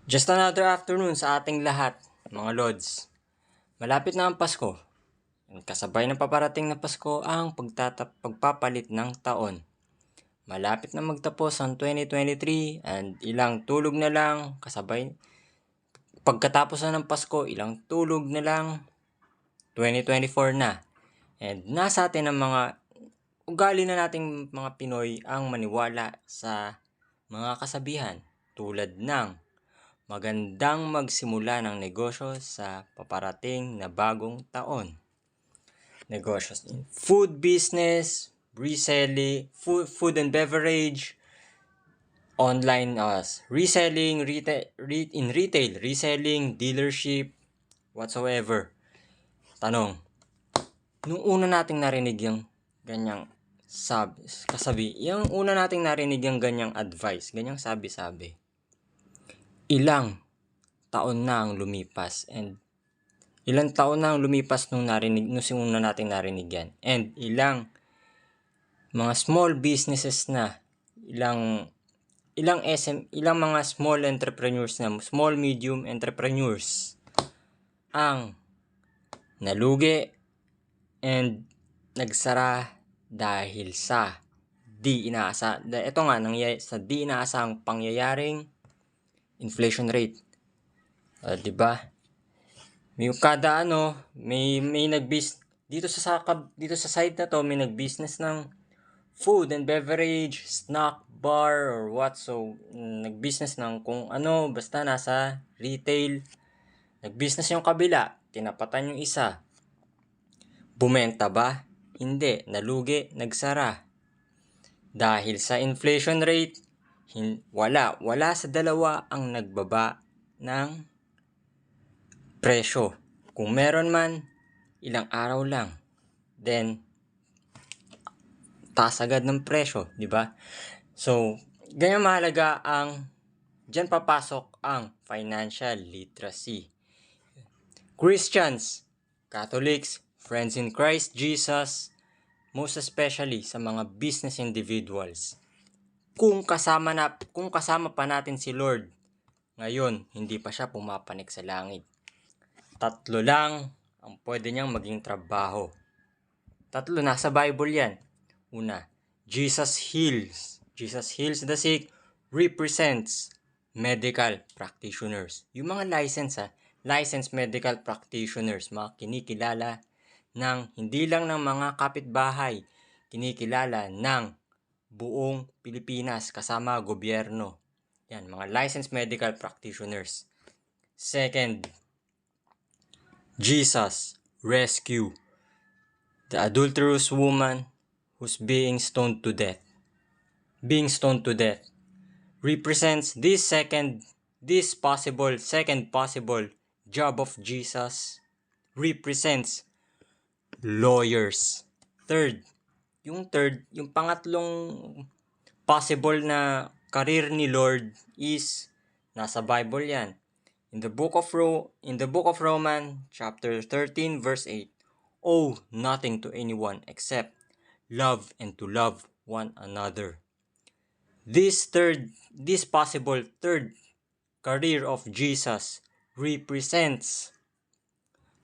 Just another afternoon sa ating lahat, mga Lods. Malapit na ang Pasko. Kasabay ng paparating na Pasko ang pagpapalit ng taon. Malapit na magtapos ang 2023 and ilang tulog na lang kasabay. Pagkatapos na ng Pasko, ilang tulog na lang 2024 na. And nasa atin ang mga ugali na nating mga Pinoy ang maniwala sa mga kasabihan tulad ng magandang magsimula ng negosyo sa paparating na bagong taon. Negosyo in food business, reselling, food and beverage, online reselling, in retail, reselling, dealership, whatsoever. Tanong, nung una nating narinig yung ganyang yung una nating narinig yung ganyang advice, ganyang sabi-sabi, ilang taon na ang lumipas and ilang taon na ang lumipas nung una nating narinig yan, and ilang mga small businesses na, ilang mga small entrepreneurs na, small medium entrepreneurs ang nalugi and nagsara dahil sa di inaasahang pangyayaring inflation rate. 'Di ba? May kada may dito sa side na to, may nag-business ng food and beverage, snack bar or what, so nag-business ng kung ano, basta nasa retail. Nag-business yung kabila, tinapatan yung isa. Bumenta ba? Hindi, nalugi, nagsara. Dahil sa inflation rate, wala sa dalawa ang nagbaba ng presyo. Kung meron man, ilang araw lang. Then, taas agad ng presyo, di ba? So, ganyan mahalaga diyan papasok ang financial literacy. Christians, Catholics, friends in Christ Jesus, most especially sa mga business individuals. Kung kasama pa natin si Lord, ngayon hindi pa siya pumapanik sa langit. 3 lang ang pwede niyang maging trabaho. 3 nasa Bible yan. Una, Jesus heals. Jesus heals the sick, represents medical practitioners. Yung mga licensed medical practitioners, mga kinikilala hindi lang ng mga kapitbahay, kinikilala ng buong Pilipinas kasama gobyerno. Yan, mga licensed medical practitioners. Second, Jesus rescue the adulterous woman who's being stoned to death. Being stoned to death represents this second possible job of Jesus, represents lawyers. Yung pangatlong possible na career ni Lord is nasa Bible yan. In the book of Romans chapter 13 verse 8, owe nothing to anyone except love and to love one another. This possible third career of Jesus represents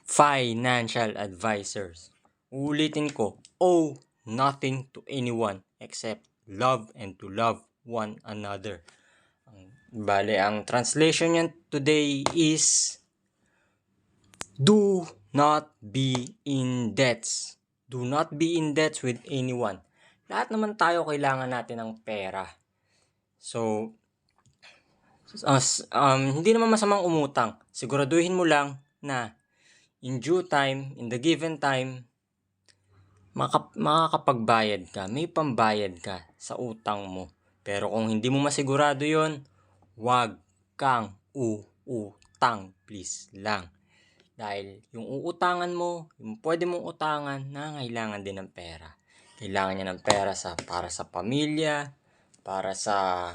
financial advisors. Ulitin ko, owe nothing to anyone except love and to love one another. Bale, ang translation niyan today is do not be in debts. Do not be in debts with anyone. Lahat naman tayo kailangan natin ng pera. So, hindi naman masamang umutang. Siguraduhin mo lang na in due time, in the given time, makakapagbayad ka. May pambayad ka sa utang mo. Pero kung hindi mo masigurado yon, wag kang uutang, please lang. Dahil yung uutangan mo, yung pwede mong utangan, nangailangan din ng pera. Kailangan niya ng pera para sa pamilya, para sa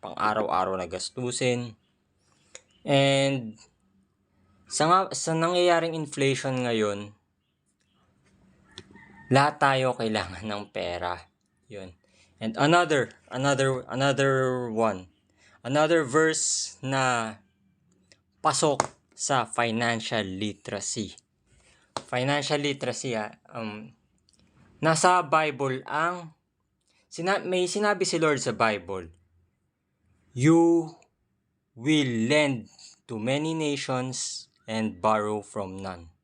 pang-araw-araw na gastusin. And sa nangyayaring inflation ngayon, lahat tayo kailangan ng pera. Yun. And another verse na pasok sa financial literacy. Financial literacy, nasa Bible ang may sinabi si Lord sa Bible, you will lend to many nations and borrow from none.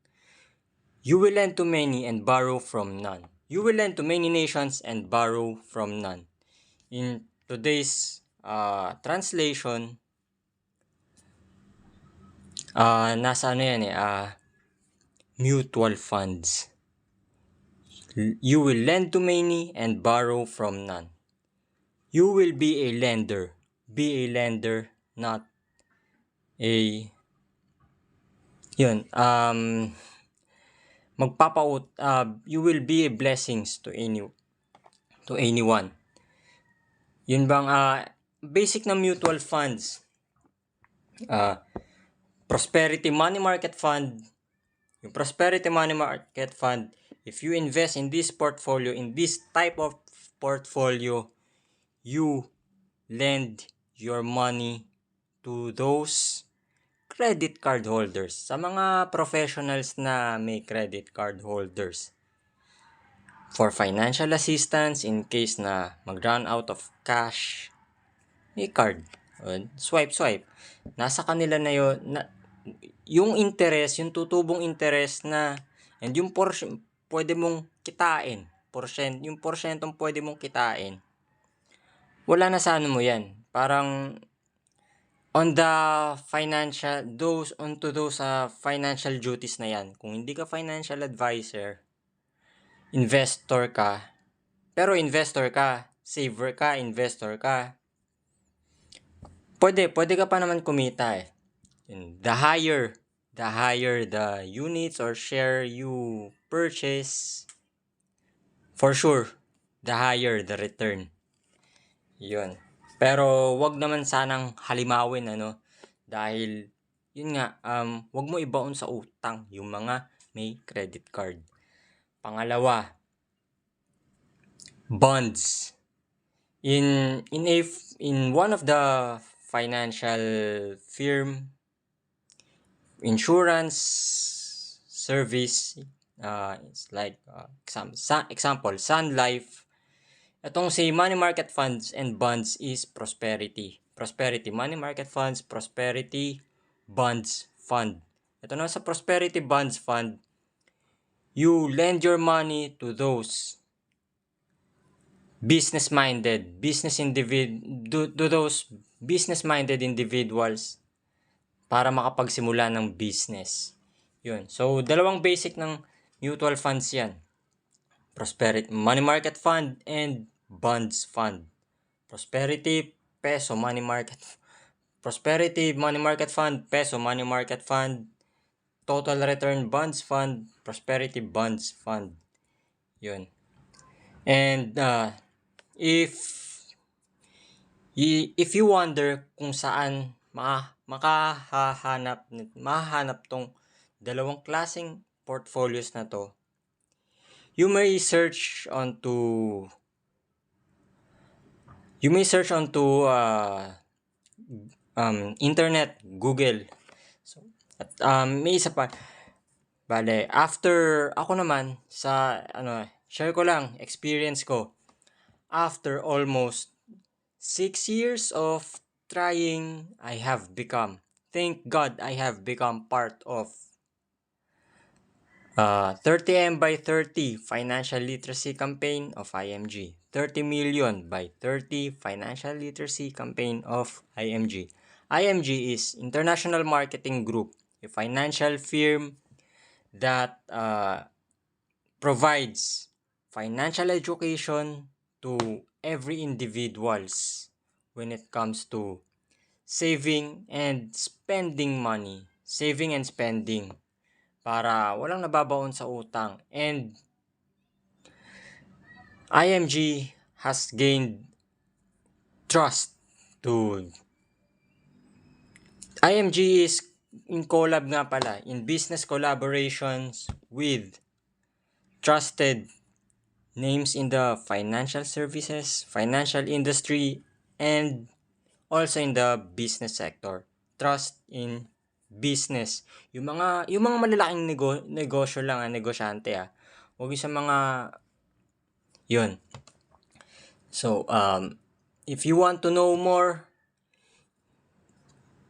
You will lend to many and borrow from none. You will lend to many nations and borrow from none. In today's translation, nasa mutual funds. You will lend to many and borrow from none. You will be a lender. Be a lender, not a you will be a blessings to anyone. Yun bang basic na mutual funds. Prosperity Money Market Fund. Yung Prosperity Money Market Fund, if you invest in this portfolio, in this type of portfolio, you lend your money to those credit card holders. Sa mga professionals na may credit card holders. For financial assistance in case na mag-run out of cash, may card. Swipe. Nasa kanila na yun. Yung interest, yung tutubong interest na, and yung portion, pwede mong kitain. Yung porsyentong pwede mong kitain. Wala na sa ano mo yan. Parang, on the financial, onto those financial duties na yan. Kung hindi ka financial advisor, investor ka, pero investor ka, saver ka, investor ka, pwede ka pa naman kumita eh. The higher the units or share you purchase, for sure, the higher the return. Yun. Pero wag naman sanang halimawin dahil yun nga, wag mo ibaon sa utang yung mga may credit card. Pangalawa, bonds. In one of the financial firm, insurance service, it's like example, Sun Life. Itong si money market funds and bonds is Prosperity Money Market Funds, Prosperity Bonds Fund. Ito na sa Prosperity Bonds Fund, you lend your money to those business-minded individuals para makapagsimula ng business. Yun. So, dalawang basic ng mutual funds yan. Prosperity Money Market Fund and Bonds Fund. Prosperity Money Market Fund, Peso Money Market Fund, Total Return Bonds Fund, Prosperity Bonds Fund. Yun. And if you wonder kung saan mahahanap tong dalawang klaseng portfolios na to, you may search onto internet, Google. So, at may isa pa. Bale, after ako naman sa share ko lang experience ko. After almost 6 years of trying, thank God I have become part of 30M by 30 Financial Literacy Campaign of IMG. 30 million by 30 Financial Literacy Campaign of IMG. IMG is International Marketing Group, a financial firm that provides financial education to every individuals when it comes to saving and spending money. Saving and spending para walang nababaon sa utang. And IMG has gained trust to IMG is in collab nga pala, in business collaborations with trusted names in the financial services, financial industry, and also in the business sector. Trust in business. Yung mga malalaking negosyo lang, negosyante Huwag yung sa mga yun. So, if you want to know more,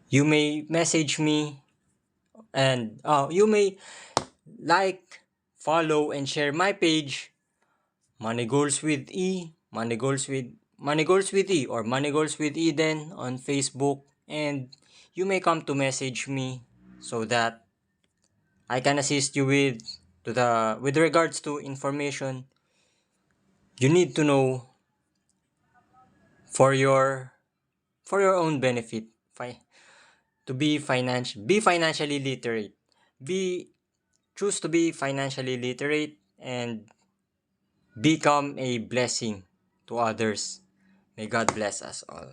you may message me and you may like, follow, and share my page, Money Goals with E, Money Goals with E, or Money Goals with Eden on Facebook, and you may come to message me so that I can assist you with regards to information you need to know for your own benefit. To be financially literate. Choose to be financially literate and become a blessing to others. May God bless us all.